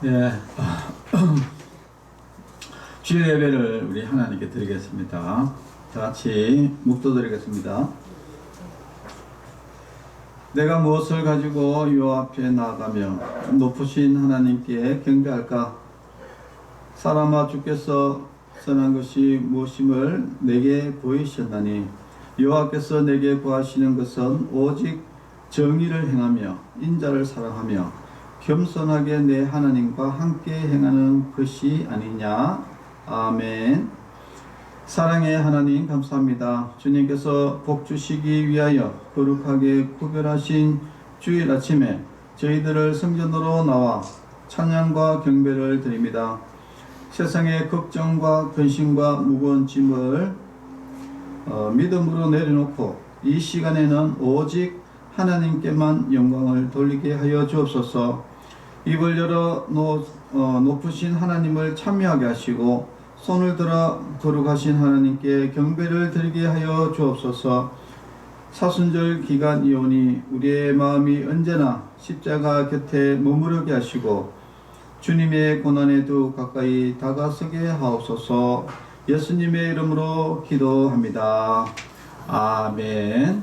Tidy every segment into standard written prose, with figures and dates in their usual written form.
예, 주일 예배를 우리 하나님께 드리겠습니다. 다 같이 묵도드리겠습니다. 내가 무엇을 가지고 요 앞에 나아가며 높으신 하나님께 경배할까? 사람아, 주께서 선한 것이 무엇임을 내게 보이셨나니 여호와께서 내게 구하시는 것은 오직 정의를 행하며 인자를 사랑하며 겸손하게 내 하나님과 함께 행하는 것이 아니냐. 아멘. 사랑의 하나님, 감사합니다. 주님께서 복 주시기 위하여 거룩하게 구별하신 주일 아침에 저희들을 성전으로 나와 찬양과 경배를 드립니다. 세상의 걱정과 근심과 무거운 짐을 믿음으로 내려놓고 이 시간에는 오직 하나님께만 영광을 돌리게 하여 주옵소서. 입을 열어 높으신 하나님을 찬미하게 하시고 손을 들어 거룩하신 하나님께 경배를 드리게 하여 주옵소서. 사순절 기간이오니 우리의 마음이 언제나 십자가 곁에 머무르게 하시고 주님의 고난에도 가까이 다가서게 하옵소서. 예수님의 이름으로 기도합니다. 아멘.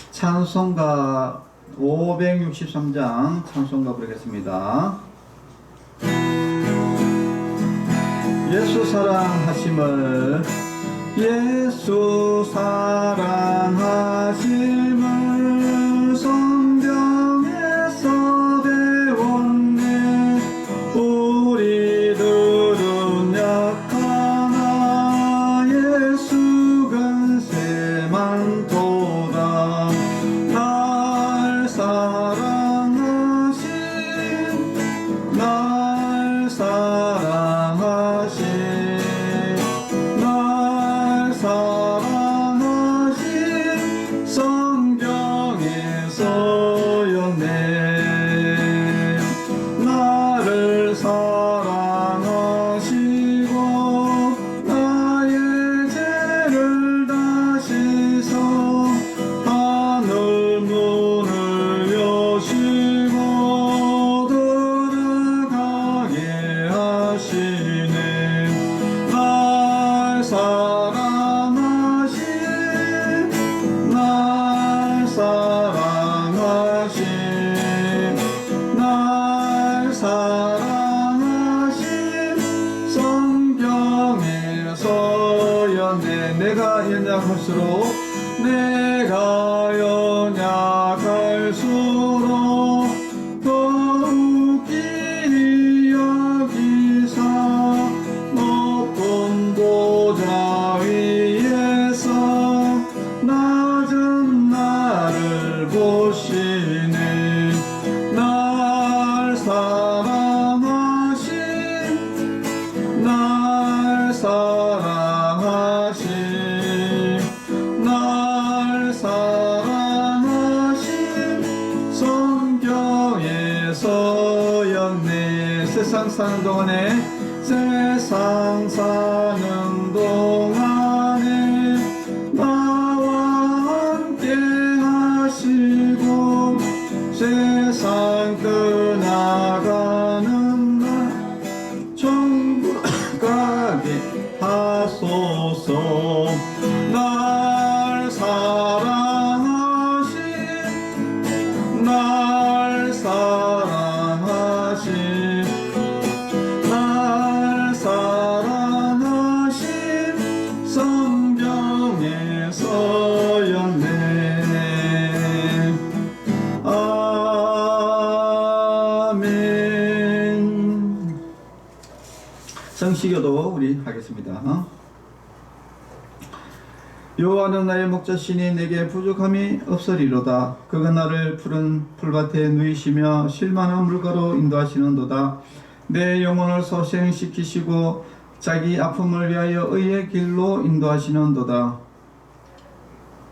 찬송가 563장 찬송가 부르겠습니다. 예수 사랑하심을, 예수 사랑하심을 성경에서 배웠네. 우리들은 약하나 예수 근세만 도다. 날 사랑하신, 날 사랑하신, 날 사랑하신 성경에서였네. 나를 사랑하시고 나의 죄를 다 씻어 하늘 문을 여시고 들어가게 하시네. 날 사랑하신, 날 사랑하신, 날 사랑하신 성경에서였네. 내가 연약할수록, 내가 연약할수록 더욱 길이 여기사 높은 보좌 위에서 낮은 나를 보시네. 날 사랑하신, 날 사랑하신, 날 사랑하신 성경에서였네. 세상 사는 동안에, 세상 사는 동안에 나와 함께 하시고 세상 떠나가는 날 천국 가게 하소서. 날 사랑하신, 날 사랑하신, 날 사랑하신 성경에서였네. 아멘. 성시교도 우리 하겠습니다. 여호와는 나의 목자시니 내게 부족함이 없으리로다. 그가 나를 푸른 풀밭에 누이시며 실만한 물가로 인도하시는도다. 내 영혼을 소생시키시고 자기 아픔을 위하여 의의 길로 인도하시는도다.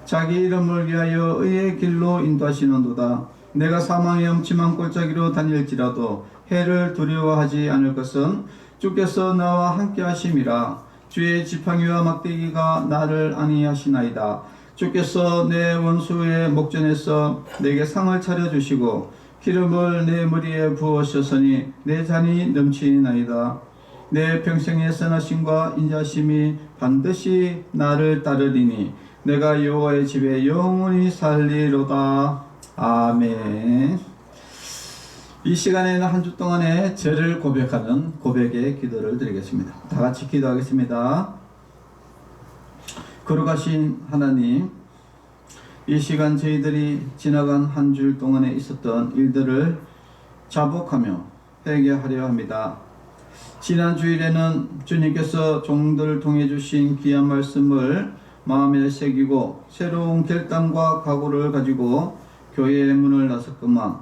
자기 이름을 위하여 의의 길로 인도하시는도다. 내가 사망의 엄침한 골짜기로 다닐지라도 해를 두려워하지 않을 것은 주께서 나와 함께 하심이라. 주의 지팡이와 막대기가 나를 안위하시나이다. 주께서 내 원수의 목전에서 내게 상을 차려주시고 기름을 내 머리에 부으셨으니 내 잔이 넘치나이다. 내 평생의 선하심과 인자심이 반드시 나를 따르리니 내가 여호와의 집에 영원히 살리로다. 아멘. 이 시간에는 한 주 동안의 죄를 고백하는 고백의 기도를 드리겠습니다. 다 같이 기도하겠습니다. 거룩하신 하나님, 이 시간 저희들이 지나간 한 주 동안에 있었던 일들을 자복하며 회개하려 합니다. 지난 주일에는 주님께서 종들을 통해 주신 귀한 말씀을 마음에 새기고 새로운 결단과 각오를 가지고 교회의 문을 나섰건만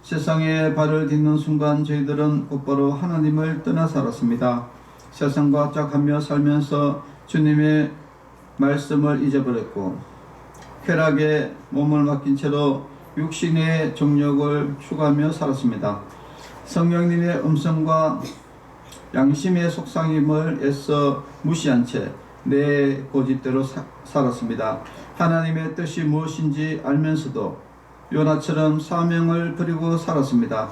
세상에 발을 딛는 순간 저희들은 곧바로 하나님을 떠나 살았습니다. 세상과 짝하며 살면서 주님의 말씀을 잊어버렸고 쾌락에 몸을 맡긴 채로 육신의 정욕을 추구하며 살았습니다. 성령님의 음성과 양심의 속상임을 애써 무시한 채 내 고집대로 살았습니다. 하나님의 뜻이 무엇인지 알면서도 요나처럼 사명을 버리고 살았습니다.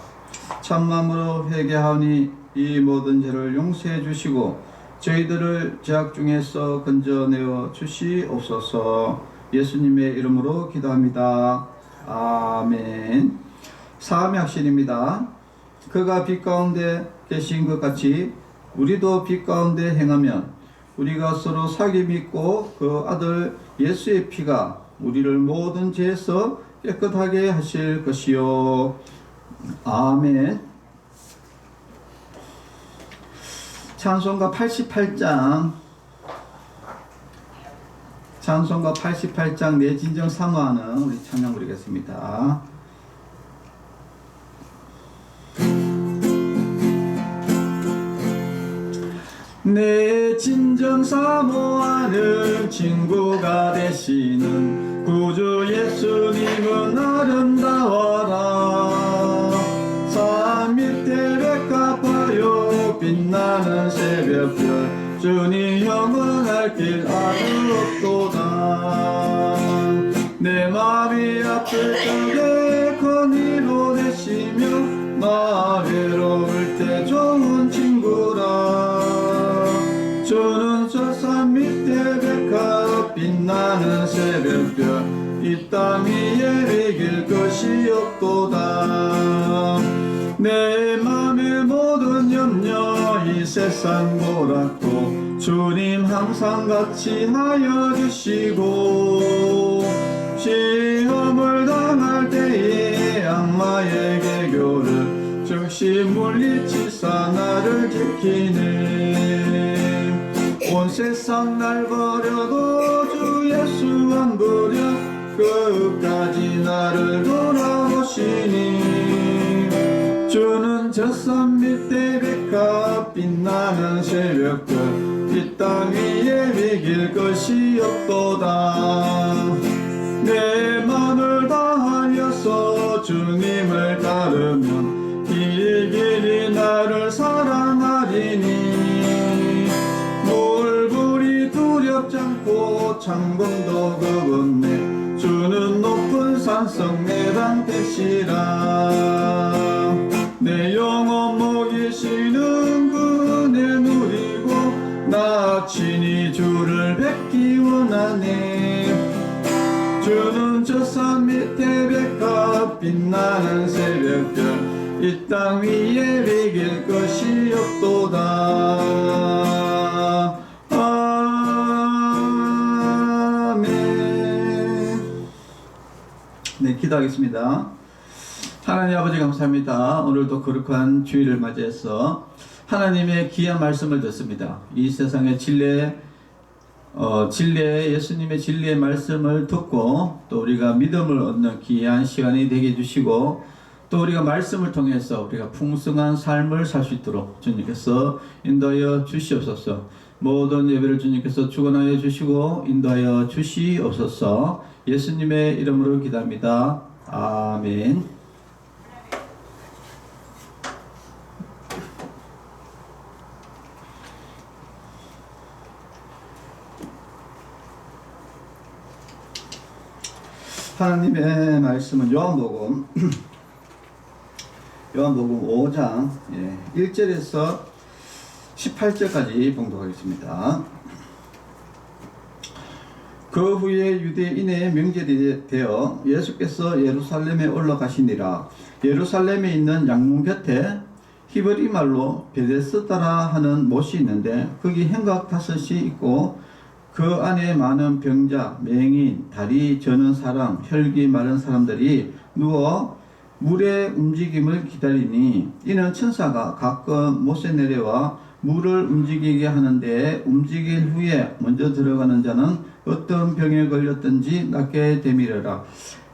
참마음으로 회개하오니 이 모든 죄를 용서해 주시고 저희들을 죄악 중에서 건져내어 주시옵소서. 예수님의 이름으로 기도합니다. 아멘. 사함의 확신입니다. 그가 빛 가운데 계신 것 같이 우리도 빛 가운데 행하면 우리가 서로 사귐 믿고 그 아들 예수의 피가 우리를 모든 죄에서 깨끗하게 하실 것이요. 아멘. 찬송가 88장 내 진정 사모하는 우리 찬양 부르겠습니다. 내 진정 사모하는 친구가 되시는 구주 예수님은 아름다워라. 산 밑에 백합화요 빛나는 새벽별 주님 영원할 길 아름답도다. 내 마음이 아플 적에 건의로 되시며 나 외로울 때 좋은 친구라. 주는 저 산 밑에 백합 빛나는 새벽별 이 땅 위에 이길 것이 없도다. 내 맘의 모든 염려 이 세상 보라고 주님 항상 같이 하여 주시고 시험을 당할 때에 악마의 개교를 즉시 물리치사 나를 지키네. 온 세상 날 버려도 주 예수 안 버려 끝까지 나를 돌아보시니. 주는 저 산 밑에 백합 빛나는 새벽별 이 땅 위에 이길 것이 없도다. 내 맘을 다하여서 주님을 따르면 길길이 나를 사랑하리니. 물불이 두렵지 않고 창문도 그건네 주는 높은 산성 내 방 되시라. 내 영혼 먹이시는 그 은혜 누리고 나 친히 주를 뵙기 원하네. 주는 저 산 밑에 백합 빛나는 새벽별 이 땅 위에 이길 것이 없도다. 아멘. 네, 기도하겠습니다. 하나님 아버지 감사합니다. 오늘도 거룩한 주일을 맞이해서 하나님의 귀한 말씀을 듣습니다. 이 세상의 진리에 예수님의 진리의 말씀을 듣고 또 우리가 믿음을 얻는 귀한 시간이 되게 해주시고 또 우리가 말씀을 통해서 우리가 풍성한 삶을 살 수 있도록 주님께서 인도하여 주시옵소서. 모든 예배를 주님께서 주관하여 주시고 인도하여 주시옵소서. 예수님의 이름으로 기도합니다. 아멘. 하나님의 말씀은 요한복음 5장 1절에서 18절까지 봉독하겠습니다. 그 후에 유대인의 명절이 되어 예수께서 예루살렘에 올라가시니라. 예루살렘에 있는 양문 곁에 히브리 말로 베데스다라 하는 못이 있는데 거기 행각 5이 있고 그 안에 많은 병자, 맹인, 다리 저는 사람, 혈기 마른 사람들이 누워 물의 움직임을 기다리니 이는 천사가 가끔 못에 내려와 물을 움직이게 하는데 움직일 후에 먼저 들어가는 자는 어떤 병에 걸렸든지 낫게 되미르라.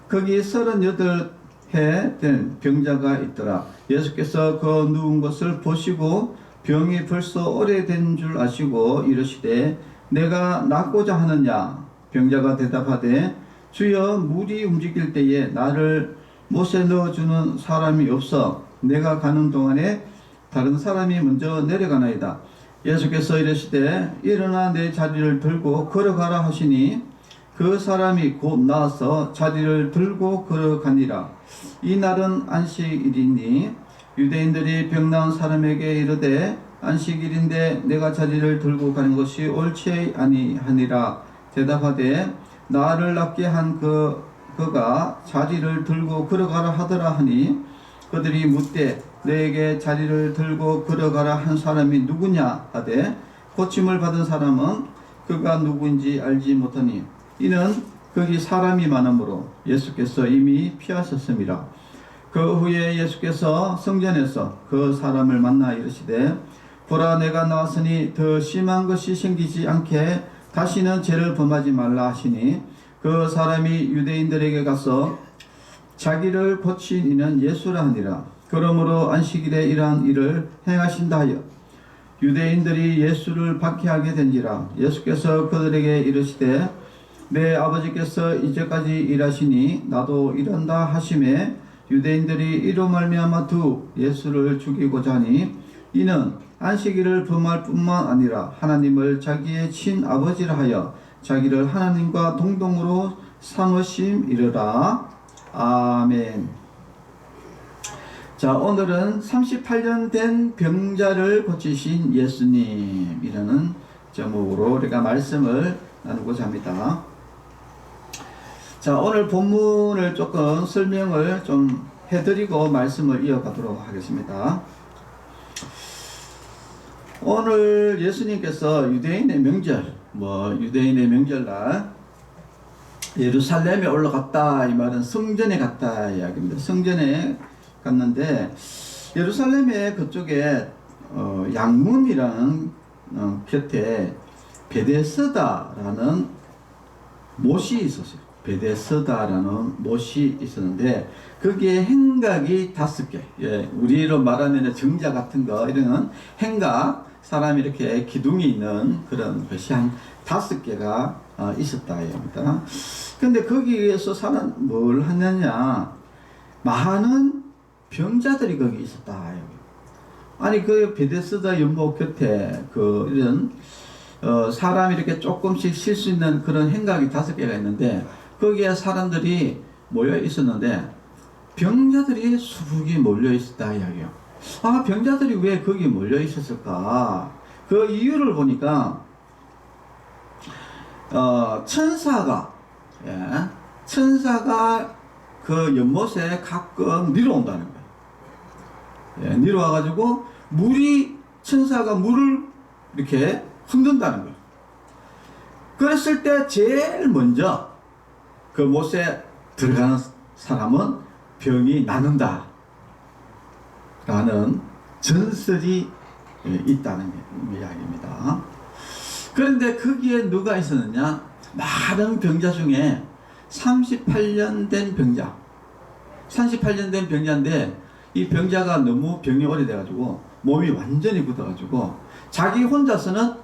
거기 38해 된 병자가 있더라. 예수께서 그 누운 것을 보시고 병이 벌써 오래된 줄 아시고 이르시되 내가 낫고자 하느냐? 병자가 대답하되 주여 물이 움직일 때에 나를 못에 넣어주는 사람이 없어 내가 가는 동안에 다른 사람이 먼저 내려가나이다. 예수께서 이르시되 일어나 내 자리를 들고 걸어가라 하시니 그 사람이 곧 나와서 자리를 들고 걸어가니라. 이 날은 안식일이니 유대인들이 병나은 사람에게 이르되 안식일인데 내가 자리를 들고 가는 것이 옳지 아니하니라. 대답하되 나를 낫게 한 그가 자리를 들고 걸어가라 하더라 하니 그들이 묻되 너에게 자리를 들고 걸어가라 한 사람이 누구냐 하되 고침을 받은 사람은 그가 누구인지 알지 못하니 이는 거기 사람이 많으므로 예수께서 이미 피하셨음이라. 그 후에 예수께서 성전에서 그 사람을 만나 이르시되 보라 내가 나왔으니 더 심한 것이 생기지 않게 다시는 죄를 범하지 말라 하시니 그 사람이 유대인들에게 가서 자기를 고친 이는 예수라 하니라. 그러므로 안식일에 이러한 일을 행하신다 하여 유대인들이 예수를 박해하게 된지라. 예수께서 그들에게 이르시되 내 아버지께서 이제까지 일하시니 나도 일한다 하시매 유대인들이 이로 말미암아 예수를 죽이고자 하니 이는 안식일을 범할 뿐만 아니라 하나님을 자기의 친아버지라 하여 자기를 하나님과 동등으로 삼으심이르라. 아멘. 자, 오늘은 38년 된 병자를 고치신 예수님이라는 제목으로 우리가 말씀을 나누고자 합니다. 자, 오늘 본문을 조금 설명을 좀 해드리고 말씀을 이어가도록 하겠습니다. 오늘 예수님께서 유대인의 명절날 예루살렘에 올라갔다 이 말은 성전에 갔다 이야기입니다. 성전에 갔는데 예루살렘의 그쪽에 양문이라는 곁에 베데스다라는 못이 있었어요. 베데스다라는 못이 있었는데 거기에 행각이 5개, 우리로 말하면 정자 같은 거 이런 행각, 사람이 이렇게 기둥이 있는 그런 것이 한 5개가 있었다 합니다. 근데 거기에서 사람 뭘 하느냐, 많은 병자들이 거기 있었다. 아니 그 베데스다 연못 곁에 이런 사람이 이렇게 조금씩 쉴 수 있는 그런 행각이 5개가 있는데 거기에 사람들이 모여 있었는데 병자들이 수북이 몰려 있었다 이야기요. 아, 병자들이 왜 거기 몰려 있었을까? 그 이유를 보니까 천사가 그 연못에 가끔 내려온다는 거예요. 내려와가지고 천사가 물을 이렇게 흔든다는 거예요. 그랬을 때 제일 먼저 그 못에 들어가는 사람은 병이 낫는다 라는 전설이 있다는 이야기입니다. 그런데 거기에 누가 있었느냐? 많은 병자 중에 38년 된 병자. 38년 된 병자인데 이 병자가 너무 병이 오래돼가지고 몸이 완전히 굳어가지고 자기 혼자서는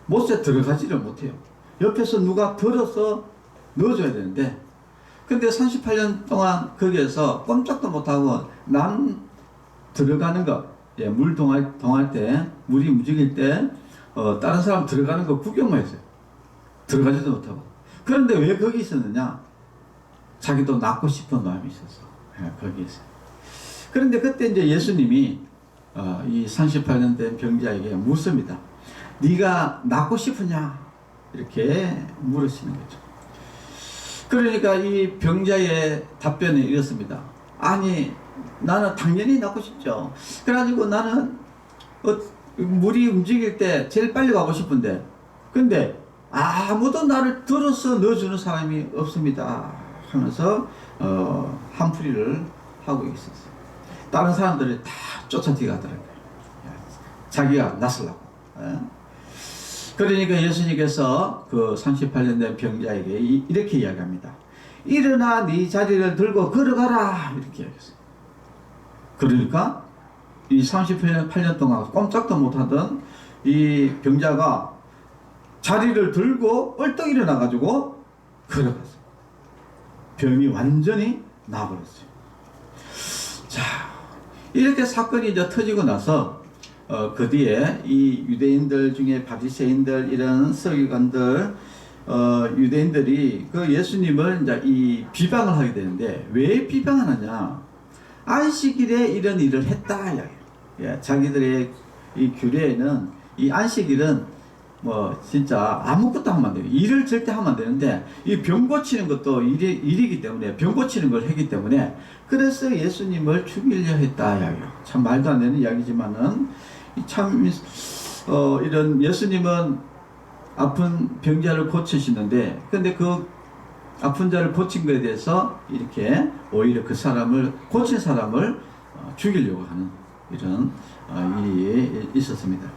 못에 들어가지를 못해요. 옆에서 누가 들어서 넣어줘야 되는데, 근데 38년 동안 거기에서 꼼짝도 못하고 남 들어가는 거, 예, 물 동할 때, 물이 움직일 때 다른 사람 들어가는 거 구경만 했어요. 들어가지도 못하고. 그런데 왜 거기 있었느냐? 자기도 낫고 싶은 마음이 있었어. 예, 거기 있어요. 그런데 그때 이제 예수님이 이 38년 된 병자에게 묻습니다. 네가 낫고 싶으냐? 이렇게 물으시는 거죠. 그러니까 이 병자의 답변이 이렇습니다. 아니, 나는 당연히 낫고 싶죠. 그래가지고 나는 물이 움직일 때 제일 빨리 가고 싶은데, 근데 아무도 나를 들어서 넣어주는 사람이 없습니다 하면서 한풀이를 하고 있었어요. 다른 사람들이 다 쫓아뒤가더라고요. 자기가 낫으려고. 그러니까 예수님께서 그 38년 된 병자에게 이렇게 이야기합니다. 일어나 네 자리를 들고 걸어가라. 이렇게 이야기했어요. 그러니까 이 38년 동안 꼼짝도 못하던 이 병자가 자리를 들고 벌떡 일어나가지고 걸어갔어요. 병이 완전히 나아버렸어요. 자, 이렇게 사건이 이제 터지고 나서 그 뒤에 이 유대인들 중에 바리새인들 이런 서기관들 유대인들이 그 예수님을 이제 이 비방을 하게 되는데, 왜 비방하느냐? 안식일에 이런 일을 했다 이야기예요. 예, 자기들의 이 규례에는 이 안식일은 뭐 진짜 아무것도 하면 안 돼요. 일을 절대 하면 안 되는데 이 병 고치는 것도 일이기 때문에 병 고치는 걸 했기 때문에 그래서 예수님을 죽이려 했다 이야기예요. 참 말도 안 되는 이야기지만은 참 이런 예수님은 아픈 병자를 고치시는데, 근데 그 아픈 자를 고친 것에 대해서 이렇게 오히려 그 사람을 고친 사람을 죽이려고 하는 이런 일이 있었습니다.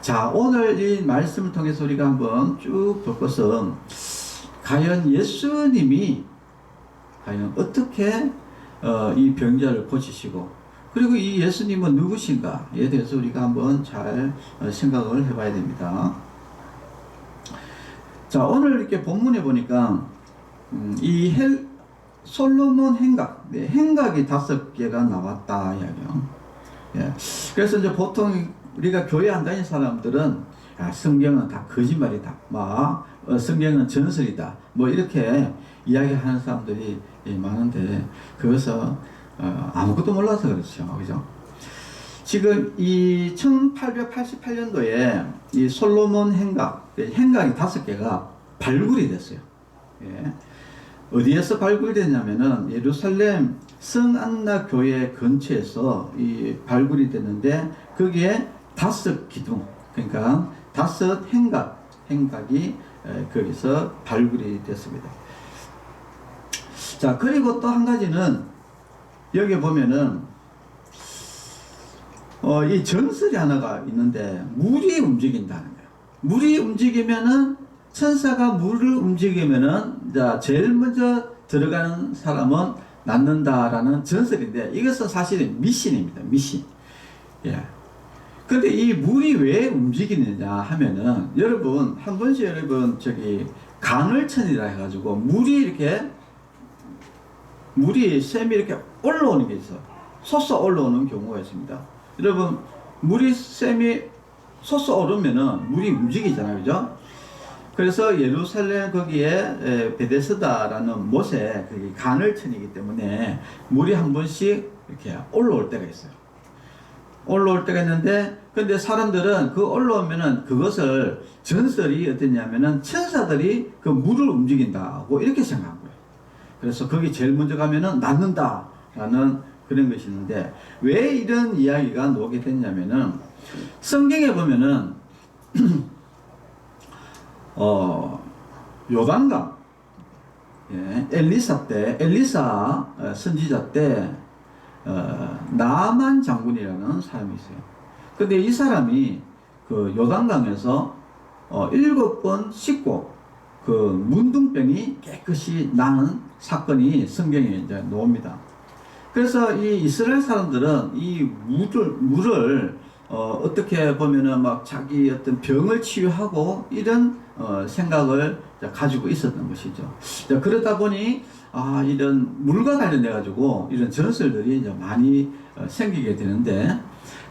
자, 오늘 이 말씀을 통해서 우리가 한번 쭉 볼 것은 과연 예수님이 과연 어떻게 이 병자를 고치시고, 그리고 이 예수님은 누구신가에 대해서 우리가 한번 잘 생각을 해봐야 됩니다. 자, 오늘 이렇게 본문에 보니까 이 솔로몬 행각, 네, 행각이 5개가 나왔다 이야기요. 예. 그래서 이제 보통 우리가 교회 안 다니는 사람들은 성경은 다 거짓말이다, 성경은 전설이다, 뭐 이렇게 이야기하는 사람들이 많은데, 그것은 아무것도 몰라서 그렇죠, 그죠? 지금 이 1888년도에 이 솔로몬 행각이 5개가 발굴이 됐어요. 예. 어디에서 발굴됐냐면은 예루살렘 성안나 교회 근처에서 이 발굴이 됐는데, 거기에 5기둥, 그러니까 5 행각이 거기서 발굴이 됐습니다. 자, 그리고 또 한 가지는 여기 보면은 이 전설이 하나가 있는데, 물이 움직인다는 거예요. 물이 움직이면은, 천사가 물을 움직이면은 자, 제일 먼저 들어가는 사람은 낫는다라는 전설인데, 이것은 사실은 미신입니다. 미신. 예. 근데 이 물이 왜 움직이느냐 하면은, 여러분 한 번씩 간헐천이라 해가지고 물이 샘이 이렇게 올라오는 게 있어. 솟아 올라오는 경우가 있습니다. 여러분, 샘이 솟아 오르면은 물이 움직이잖아요, 그죠? 그래서 예루살렘 거기에 베데스다라는 못에 거기 간헐천이기 때문에 물이 한 번씩 이렇게 올라올 때가 있어요. 올라올 때가 있는데, 근데 사람들은 그 올라오면은 그것을 전설이 어땠냐면은 천사들이 그 물을 움직인다고 이렇게 생각한 거예요. 그래서 거기 제일 먼저 가면은 낫는다라는 그런 것이 있는데, 왜 이런 이야기가 나오게 됐냐면은 성경에 보면은 요단강, 예, 엘리사 선지자 때 나만 장군이라는 사람이 있어요. 근데 이 사람이 그 요단강에서 7번 씻고 그 문둥병이 깨끗이 나는 사건이 성경에 이제 나옵니다. 그래서 이 이스라엘 사람들은 이 물을 어떻게 보면은 막 자기 어떤 병을 치유하고 이런 생각을 가지고 있었던 것이죠. 그러다 보니 이런 물과 관련돼 가지고 이런 전설들이 이제 많이 생기게 되는데,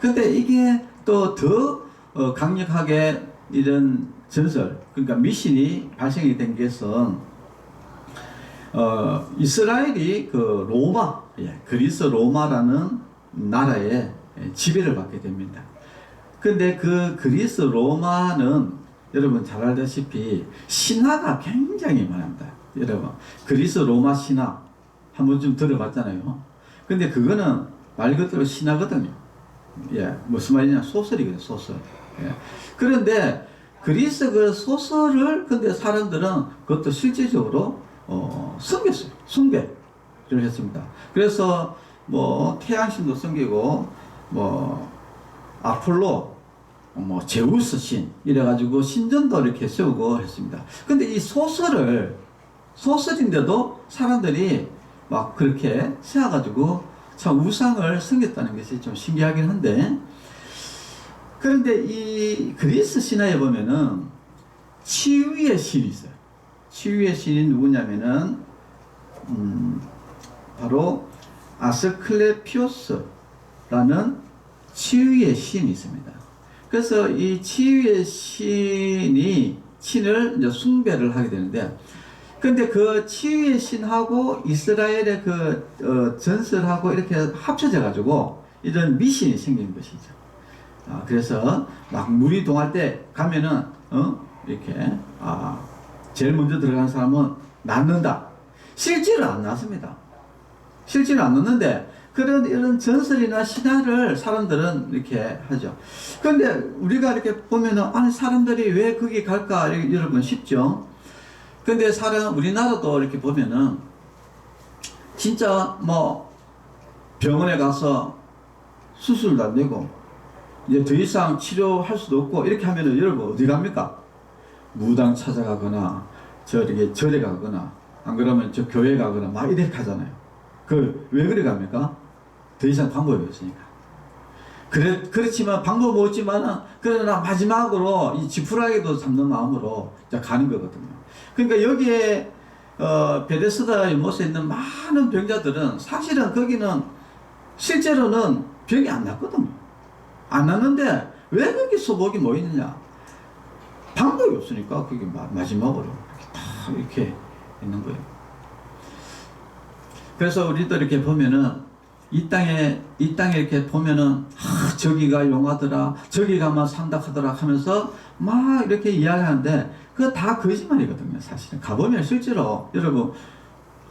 근데 이게 또 더 강력하게 이런 전설, 그러니까 미신이 발생이 된 것은 이스라엘이 그 로마, 그리스 로마라는 나라에 지배를 받게 됩니다. 근데 그 그리스 로마는 여러분 잘 알다시피 신화가 굉장히 많습니다. 여러분 그리스 로마 신화 한 번쯤 들어봤잖아요. 근데 그거는 말 그대로 신화거든요. 무슨 말이냐, 소설이거든요, 소설. 그런데 그리스 그 소설을 근데 사람들은 그것도 실질적으로 섬겼어요. 숭배를 했습니다. 그래서 뭐 태양신도 섬기고 뭐 아폴로, 뭐 제우스 신 이래가지고 신전도 이렇게 세우고 했습니다. 근데 이 소설인데도 사람들이 막 그렇게 세워가지고 참 우상을 섬겼다는 것이 좀 신기하긴 한데, 그런데 이 그리스 신화에 보면은 치유의 신이 있어요. 치유의 신이 누구냐면은 바로 아스클레피오스라는 치유의 신이 있습니다. 그래서 이 치유의 신을 이제 숭배를 하게 되는데, 근데 그 치유의 신하고 이스라엘의 그 전설하고 이렇게 합쳐져 가지고 이런 미신이 생긴 것이죠. 그래서 막 물이 동할 때 가면은 이렇게 제일 먼저 들어가는 사람은 낫는다. 실제로 안 낫습니다. 실제로 안 낫는데 그런 이런 전설이나 신화를 사람들은 이렇게 하죠. 그런데 우리가 이렇게 보면은 아니 사람들이 왜 거기 갈까 여러분 싶죠. 근데 우리나라도 이렇게 보면은 진짜 뭐 병원에 가서 수술도 안 되고 이제 더 이상 치료할 수도 없고 이렇게 하면은 여러분 어디 갑니까? 무당 찾아가거나 절에 가거나 안 그러면 저 교회 가거나 막 이렇게 하잖아요. 왜 그래 갑니까? 더 이상 방법이 없으니까. 그렇지만 방법은 없지만은 그러나 마지막으로 이 지푸라기도 잡는 마음으로 가는 거거든요. 그러니까 여기에 베데스다 연못에 있는 많은 병자들은 사실은 거기는 실제로는 병이 안 났거든요. 안 났는데 왜 거기 소복이 모이느냐? 방법이 없으니까 그게 마지막으로 이렇게 다 이렇게 있는 거예요. 그래서 우리도 이렇게 보면은 이 땅에 이렇게 보면은 저기가 용하더라, 저기 가면 산다하더라 하면서 막 이렇게 이야기하는데 그거 다 거짓말이거든요. 사실은 가보면 여러분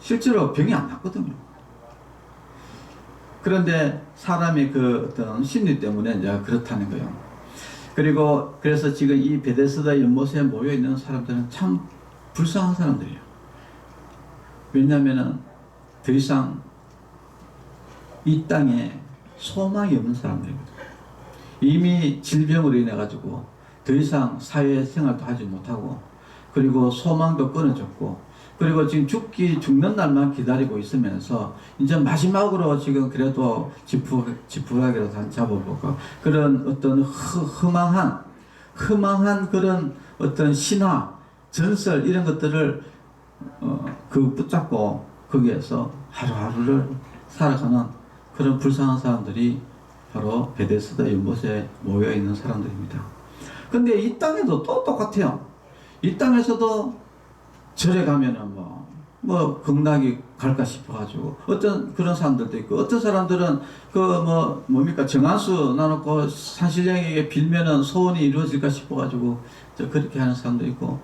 실제로 병이 안 났거든요. 그런데 사람의 그 어떤 심리 때문에 이제 그렇다는 거예요. 그래서 지금 이 베데스다 연못에 모여 있는 사람들은 참 불쌍한 사람들이에요. 왜냐하면은 더 이상 이 땅에 소망이 없는 사람들이거든요. 이미 질병으로 인해 가지고 더 이상 사회생활도 하지 못하고, 그리고 소망도 끊어졌고, 그리고 지금 죽는 날만 기다리고 있으면서 이제 마지막으로 지금 그래도 지푸라기라도 한 잡아보고 그런 어떤 허망한 그런 어떤 신화, 전설 이런 것들을 붙잡고 거기에서 하루하루를 살아가는 그런 불쌍한 사람들이 바로 베데스다 연못에 모여 있는 사람들입니다. 근데 이 땅에도 또 똑같아요. 이 땅에서도 절에 가면은 뭐 극락이 갈까 싶어가지고 어떤 그런 사람들도 있고, 어떤 사람들은 뭡니까 정한수 나놓고 산신령에게 빌면은 소원이 이루어질까 싶어가지고 그렇게 하는 사람도 있고,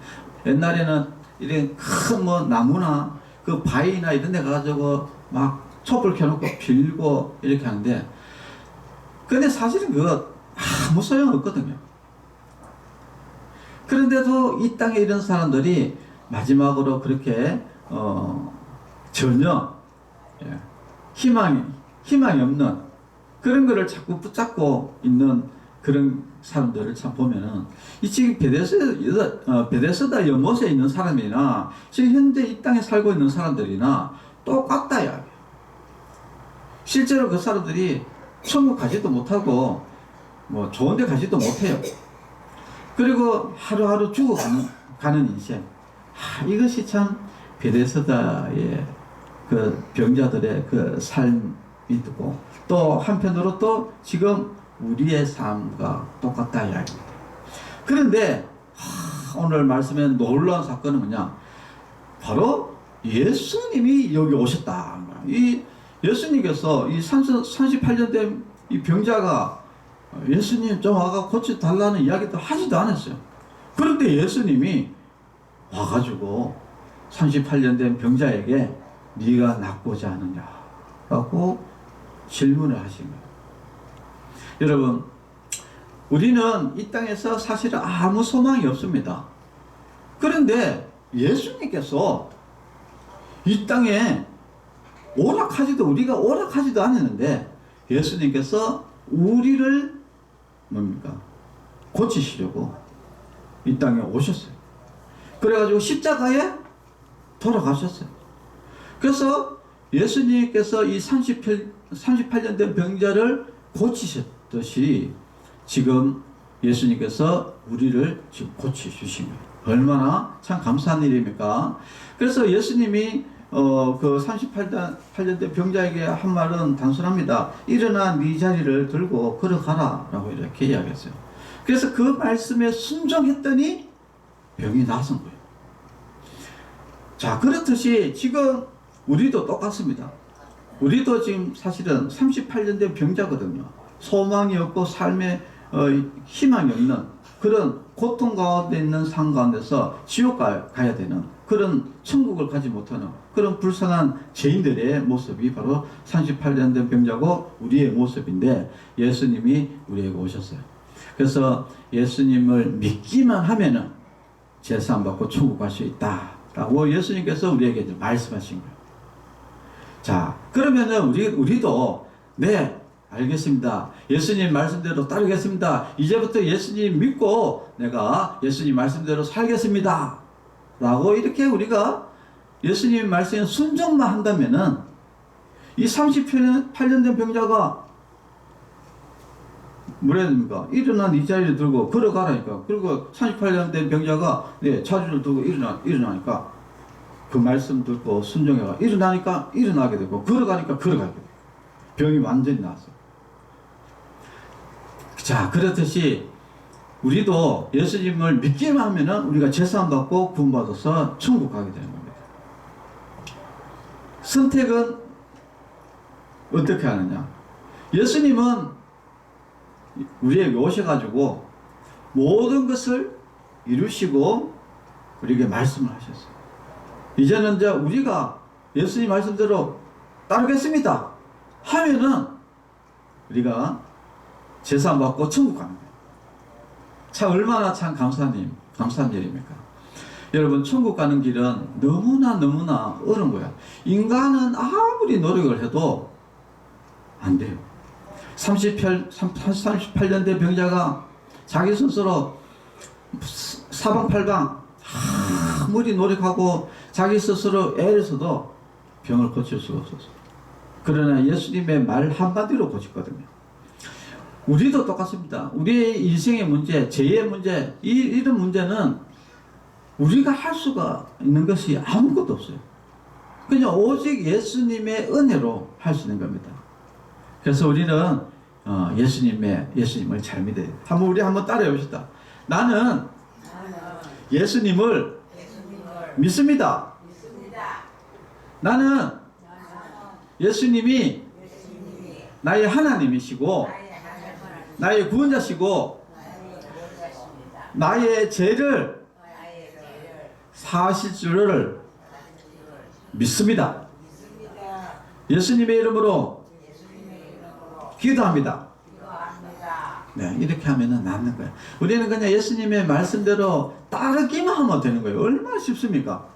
옛날에는 이런 큰 나무나 그 바위나 이런 데 가가지고 막 촛불 켜놓고 빌고 이렇게 하는데, 근데 사실은 그거 아무 소용 없거든요. 그런데도 이 땅에 이런 사람들이 마지막으로 그렇게 전혀 희망이 없는 그런 거를 자꾸 붙잡고 있는 그런 사람들을 참 보면은 이 지금 베데스다 연못에 있는 사람이나 지금 현재 이 땅에 살고 있는 사람들이나 똑같다야. 실제로 그 사람들이 천국 가지도 못하고 뭐 좋은 데 가지도 못해요. 그리고 하루하루 가는 인생. 이것이 참 베데스다의 그 병자들의 그 삶이고, 또 한편으로 또 지금 우리의 삶과 똑같다 이야기입니다. 그런데 오늘 말씀에 놀라운 사건은 뭐냐? 바로 예수님이 여기 오셨다. 이 예수님께서 이 38년 된 이 병자가 예수님 좀 와가 고쳐달라는 이야기도 하지도 않았어요. 그런데 예수님이 와가지고 38년 된 병자에게 네가 낫고자 하느냐 라고 질문을 하신 거예요. 여러분, 우리는 이 땅에서 사실은 아무 소망이 없습니다. 그런데 예수님께서 이 땅에 우리가 오락하지도 않았는데 예수님께서 우리를 뭡니까? 고치시려고 이 땅에 오셨어요. 그래가지고 십자가에 돌아가셨어요. 그래서 예수님께서 이 38년 된 병자를 고치셨듯이 지금 예수님께서 우리를 지금 고치주신 거예요. 얼마나 참 감사한 일입니까? 그래서 예수님이 그 38년 된 병자에게 한 말은 단순합니다. 일어나 네 자리를 들고 걸어가라 라고 이렇게 이야기했어요. 그래서 그 말씀에 순종했더니 병이 나선 거예요. 자, 그렇듯이 지금 우리도 똑같습니다. 우리도 지금 사실은 38년 된 병자거든요. 소망이 없고 삶에 희망이 없는 그런 고통 가운데 있는 삶 가운데서 지옥 가야 되는 그런 천국을 가지 못하는 그런 불쌍한 죄인들의 모습이 바로 38년 된 병자고 우리의 모습인데, 예수님이 우리에게 오셨어요. 그래서 예수님을 믿기만 하면은 제사함 받고 천국 갈 수 있다 라고 예수님께서 우리에게 이제 말씀하신 거예요. 자, 그러면은 우리도 네, 알겠습니다. 예수님 말씀대로 따르겠습니다. 이제부터 예수님 믿고 내가 예수님 말씀대로 살겠습니다 라고 이렇게 우리가 예수님 말씀에 순종만 한다면은 이 38년 된 병자가 뭐라 해야 됩니까? 일어나 네 자리를 들고 걸어가라니까. 그리고 38년 된 병자가 네, 자리를 들고 일어나니까 그 말씀 듣고 순종해가 일어나니까 일어나게 되고 걸어가니까 걸어가게 되고 병이 완전히 나았어요. 자, 그렇듯이 우리도 예수님을 믿기만 하면은 우리가 제사함 받고 구원받아서 천국 가게 되는 겁니다. 선택은 어떻게 하느냐? 예수님은 우리에게 오셔가지고 모든 것을 이루시고 우리에게 말씀을 하셨어요. 이제는 이제 우리가 예수님 말씀대로 따르겠습니다 하면은 우리가 제사함 받고 천국 가는 거예요. 참 얼마나 참 감사한 일입니까? 여러분, 천국 가는 길은 너무나 어려운 거야. 인간은 아무리 노력을 해도 안 돼요. 38년 된 병자가 자기 스스로 사방팔방 아무리 노력하고 자기 스스로 애를 써도 병을 고칠 수가 없었어요. 그러나 예수님의 말 한마디로 고쳤거든요. 우리도 똑같습니다. 우리의 인생의 문제, 죄의 문제, 이런 문제는 우리가 할 수가 있는 것이 아무것도 없어요. 그냥 오직 예수님의 은혜로 할 수 있는 겁니다. 그래서 우리는 예수님을 잘 믿어야 돼요. 우리 한번 따라해 봅시다. 나는 예수님을 믿습니다. 나는 예수님이 나의 하나님이시고 나의 구원자시고 나의 죄를 사하실 줄을 믿습니다. 예수님의 이름으로 기도합니다. 네, 이렇게 하면은 낫는 거예요. 우리는 그냥 예수님의 말씀대로 따르기만 하면 되는 거예요. 얼마나 쉽습니까?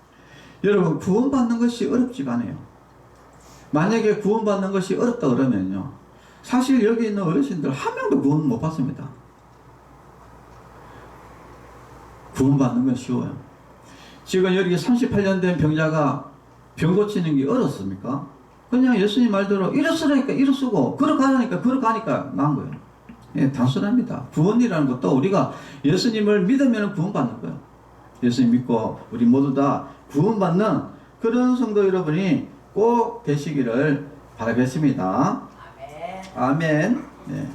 여러분, 구원받는 것이 어렵지가 않아요. 만약에 구원받는 것이 어렵다 그러면요, 사실 여기 있는 어르신들 한 명도 구원 못 받습니다. 구원받는 건 쉬워요. 지금 여기 38년 된 병자가 병 고치는 게 어렵습니까? 그냥 예수님 말대로 일어서라니까 일어서고 걸어가라니까 걸어가니까 난 거예요. 예, 단순합니다. 구원이라는 것도 우리가 예수님을 믿으면 구원받는 거예요. 예수님 믿고 우리 모두 다 구원받는 그런 성도 여러분이 꼭 되시기를 바라겠습니다. 아멘. 네.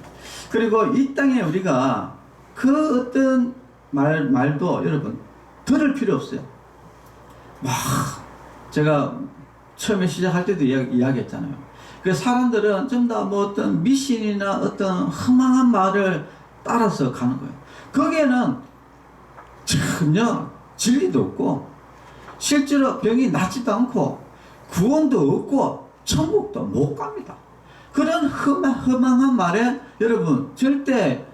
그리고 이 땅에 우리가 그 어떤 말도 여러분 들을 필요 없어요. 막 제가 처음에 시작할 때도 이야기했잖아요. 그 사람들은 좀 더 뭐 어떤 미신이나 어떤 허망한 말을 따라서 가는 거예요. 거기에는 전혀 진리도 없고 실제로 병이 낫지도 않고 구원도 없고 천국도 못 갑니다. 그런 허망한 말에 여러분 절대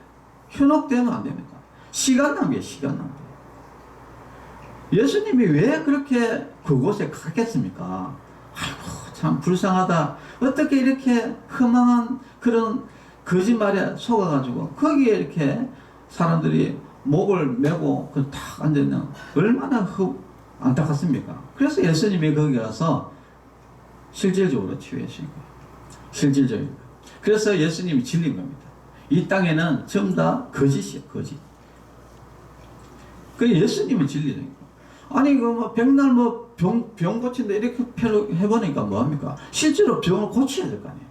현혹되면 안 됩니다. 시간 낭비예요. 시간 낭비. 예수님이 왜 그렇게 그곳에 갔겠습니까? 아이고 참 불쌍하다. 어떻게 이렇게 허망한 그런 거짓말에 속아가지고 거기에 이렇게 사람들이 목을 메고 딱 앉아있는 얼마나 안타깝습니까? 그래서 예수님이 거기 가서 실질적으로 치유하신 거예요. 실질적인 거예요. 그래서 예수님이 진린 겁니다. 이 땅에는 전부 다 거짓이에요. 거짓. 그 예수님은 진리는 거예요. 아니 그 뭐 백날 뭐 병 고친다 이렇게 해보니까 뭐합니까? 실제로 병을 고쳐야 될 거 아니에요.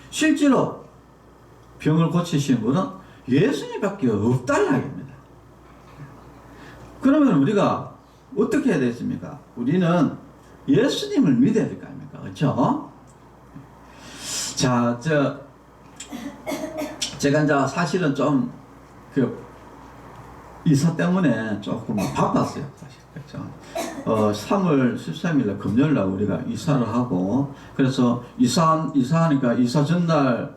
실제로 병을 고치시는 분은 예수님밖에 없다 이야기입니다. 그러면 우리가 어떻게 해야 되겠습니까? 우리는 예수님을 믿어야 될 거 아닙니까? 그렇죠? 자, 제가 이제 사실은 좀 이사 때문에 조금 바빴어요. 사실. 그렇죠? 3월 13일 날 금요일 날 우리가 이사를 하고 그래서 이사하니까 이사 전날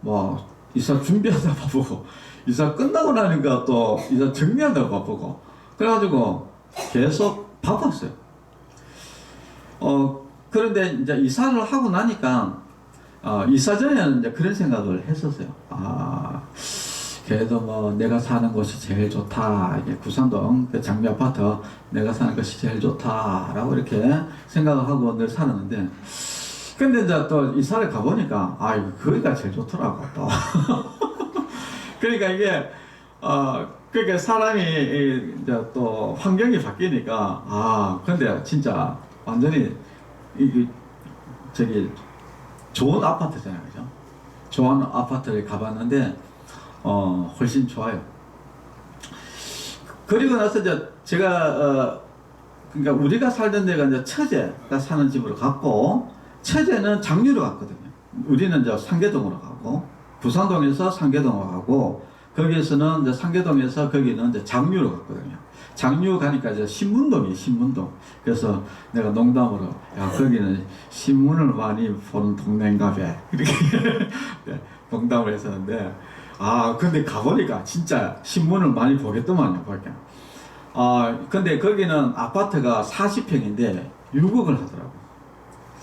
뭐 이사 준비하다 바쁘고 이사 끝나고 나니까 또 이사 정리하다 바쁘고 그래가지고 계속 바빴어요. 그런데 이제 이사를 하고 나니까 이사 전에는 이제 그런 생각을 했었어요. 그래도 뭐 내가 사는 곳이 제일 좋다. 이게 구산동 그 장미 아파트 내가 사는 것이 제일 좋다라고 이렇게 생각을 하고 늘 살았는데, 근데 이제 또 이사를 가보니까 거기가 제일 좋더라고 또. 그러니까 이게 그러니까 사람이 이제 또 환경이 바뀌니까 근데 진짜 완전히 저기 좋은 아파트잖아요, 그죠? 좋은 아파트를 가봤는데 훨씬 좋아요. 그리고 나서 이제 제가 그러니까 우리가 살던 데가 이제 처제가 사는 집으로 갔고, 처제는 장류로 갔거든요. 우리는 이제 상계동으로 가고, 부산동에서 상계동으로 가고, 거기에서는 이제 상계동에서 거기는 이제 장류로 갔거든요. 장류 가니까 이제 신문동이에요, 신문동. 그래서 내가 농담으로, 야, 거기는 신문을 많이 보는 동네인가 봐. 이렇게 네, 농담을 했었는데, 근데 가보니까 진짜 신문을 많이 보겠더만요, 밖에. 근데 거기는 아파트가 40평인데 6억을 하더라고요.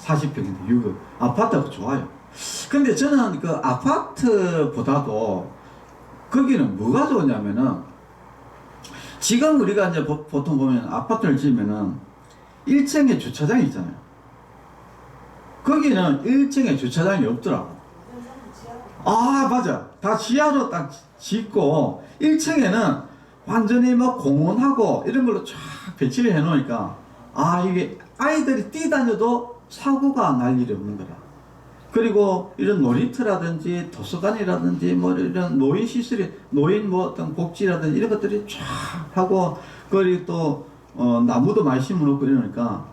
40평인데 6억. 아파트가 좋아요. 근데 저는 그 아파트보다도 거기는 뭐가 좋냐면은, 지금 우리가 이제 보통 보면 아파트를 지으면은 1층에 주차장이 있잖아요. 거기는 1층에 주차장이 없더라고. 맞아. 다 지하로 딱 짓고 1층에는 완전히 뭐 공원하고 이런 걸로 쫙 배치를 해 놓으니까 이게 아이들이 뛰다녀도 사고가 날 일이 없는 거라. 그리고 이런 놀이터라든지 도서관이라든지 뭐 이런 노인 시설이, 노인 뭐 어떤 복지라든지 이런 것들이 쫙 하고, 그리고 또 나무도 많이 심어놓고 이러니까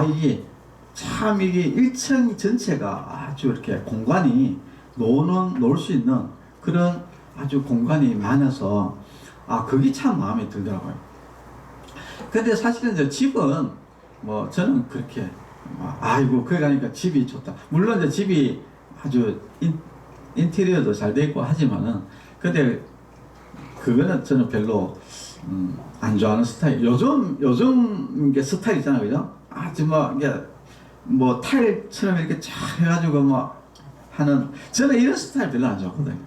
이게 참 이게 1층 전체가 아주 이렇게 공간이 놀 수 있는 그런 아주 공간이 많아서 그게 참 마음에 들더라고요. 근데 사실은 이제 집은 뭐 저는 그렇게 거기 가니까 집이 좋다. 물론 이제 집이 아주 인테리어도 잘 돼 있고 하지만은, 근데 그거는 저는 별로 안 좋아하는 스타일. 요즘 게 스타일 있잖아요, 그죠? 아주 뭐 타일처럼 이렇게 쫙 해가지고 뭐 하는, 저는 이런 스타일 별로 안 좋아하거든요.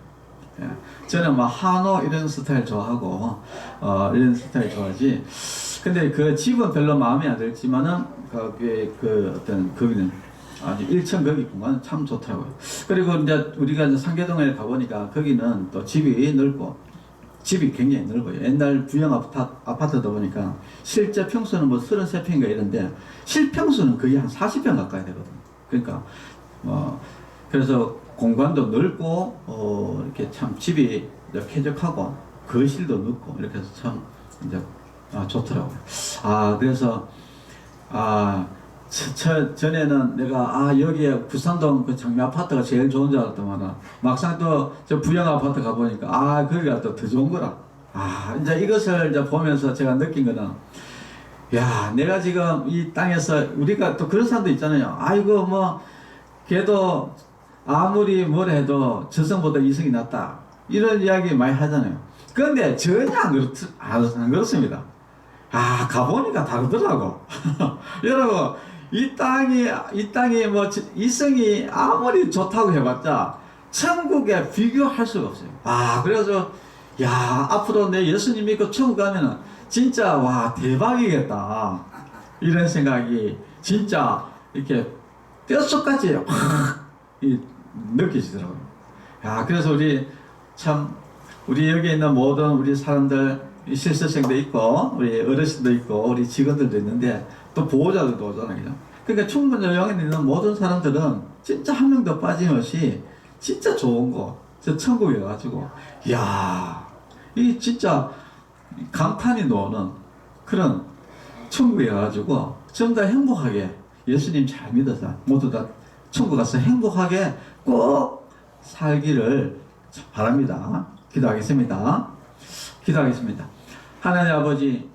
예. 저는 뭐 한옥 이런 스타일 좋아하고 이런 스타일 좋아하지. 근데 그 집은 별로 마음에 안 들지만은 그 어떤 거기는 아주 1층 거기 공간은 참 좋더라고요. 그리고 이제 우리가 이제 상계동에 가보니까 거기는 또 집이 넓고 집이 굉장히 넓어요. 옛날 부영 아파트다 보니까 실제 평수는 뭐 33평인가 이런데 실평수는 거의 한 40평 가까이 되거든요. 그러니까 그래서 공간도 넓고 이렇게 참 집이 쾌적하고 거실도 넓고 이렇게 해서 참 이제 좋더라고요. 그래서 전에는 내가 여기에 부산동 그 장미 아파트가 제일 좋은 줄 알았더만 막상 또 저 부영 아파트 가보니까 거기가 또 더 좋은 거라. 이제 이것을 이제 보면서 제가 느낀 거는, 야, 내가 지금 이 땅에서 우리가 또 그런 사람도 있잖아요. 아이고 뭐 걔도 아무리 뭘 해도 저성보다 이성이 낫다 이런 이야기 많이 하잖아요. 그런데 전혀 안 그렇습니다. 가보니까 다르더라고. 여러분, 이 땅이 뭐 이성이 아무리 좋다고 해봤자 천국에 비교할 수가 없어요. 그래서 앞으로 내 예수님 믿고 천국 가면은 진짜 대박이겠다 이런 생각이 진짜 이렇게 뼛속까지 확 느껴지더라고요. 그래서 우리 여기 있는 모든 우리 사람들, 실습생도 있고 우리 어르신도 있고 우리 직원들도 있는데 또 보호자들도 오잖아요. 그러니까 충분 요양에 있는 모든 사람들은 진짜 한 명도 빠짐없이 진짜 좋은 거, 저 천국에 가지고 이 진짜 감탄이 나오는 그런 천국에 가지고 전부 다 행복하게 예수님 잘 믿어서 모두 다 천국 가서 행복하게 꼭 살기를 바랍니다. 기도하겠습니다. 하나님 아버지,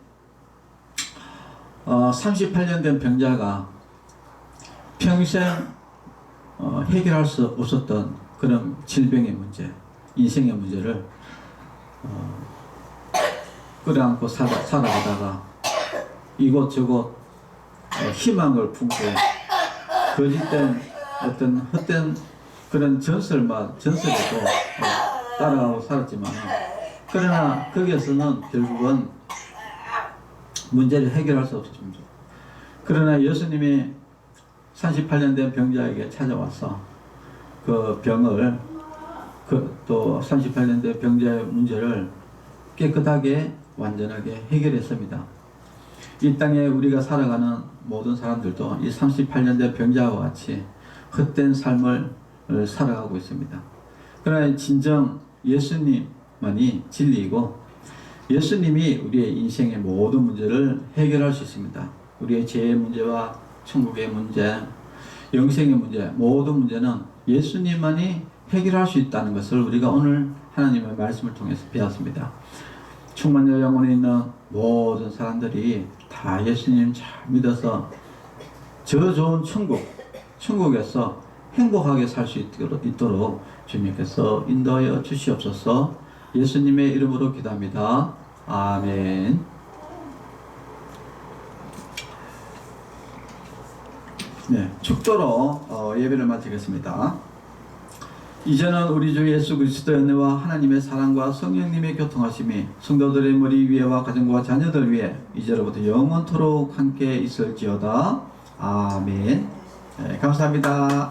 38년 된 병자가 평생 해결할 수 없었던 그런 질병의 문제, 인생의 문제를 끌어안고 살아가다가 이곳저곳 희망을 품고 거짓된 어떤 헛된 그런 전설에도 따라가고 살았지만, 그러나 거기에서는 결국은 문제를 해결할 수 없었습니다. 그러나 예수님이 38년 된 병자에게 찾아와서 그 병을 또 38년 된 병자의 문제를 깨끗하게 완전하게 해결했습니다. 이 땅에 우리가 살아가는 모든 사람들도 이 38년 된 병자와 같이 헛된 삶을 살아가고 있습니다. 그러나 진정 예수님만이 진리이고 예수님이 우리의 인생의 모든 문제를 해결할 수 있습니다. 우리의 죄의 문제와 천국의 문제, 영생의 문제, 모든 문제는 예수님만이 해결할 수 있다는 것을 우리가 오늘 하나님의 말씀을 통해서 배웠습니다. 충만여 영혼에 있는 모든 사람들이 다 예수님 잘 믿어서 저 좋은 천국에서 행복하게 살 수 있도록 주님께서 인도하여 주시옵소서. 예수님의 이름으로 기도합니다. 아멘. 네, 축도로 예배를 마치겠습니다. 이제는 우리 주 예수 그리스도의 은혜와 하나님의 사랑과 성령님의 교통하심이 성도들의 머리 위에와 가정과 자녀들 위에 이제로부터 영원토록 함께 있을지어다. 아멘. 네, 감사합니다.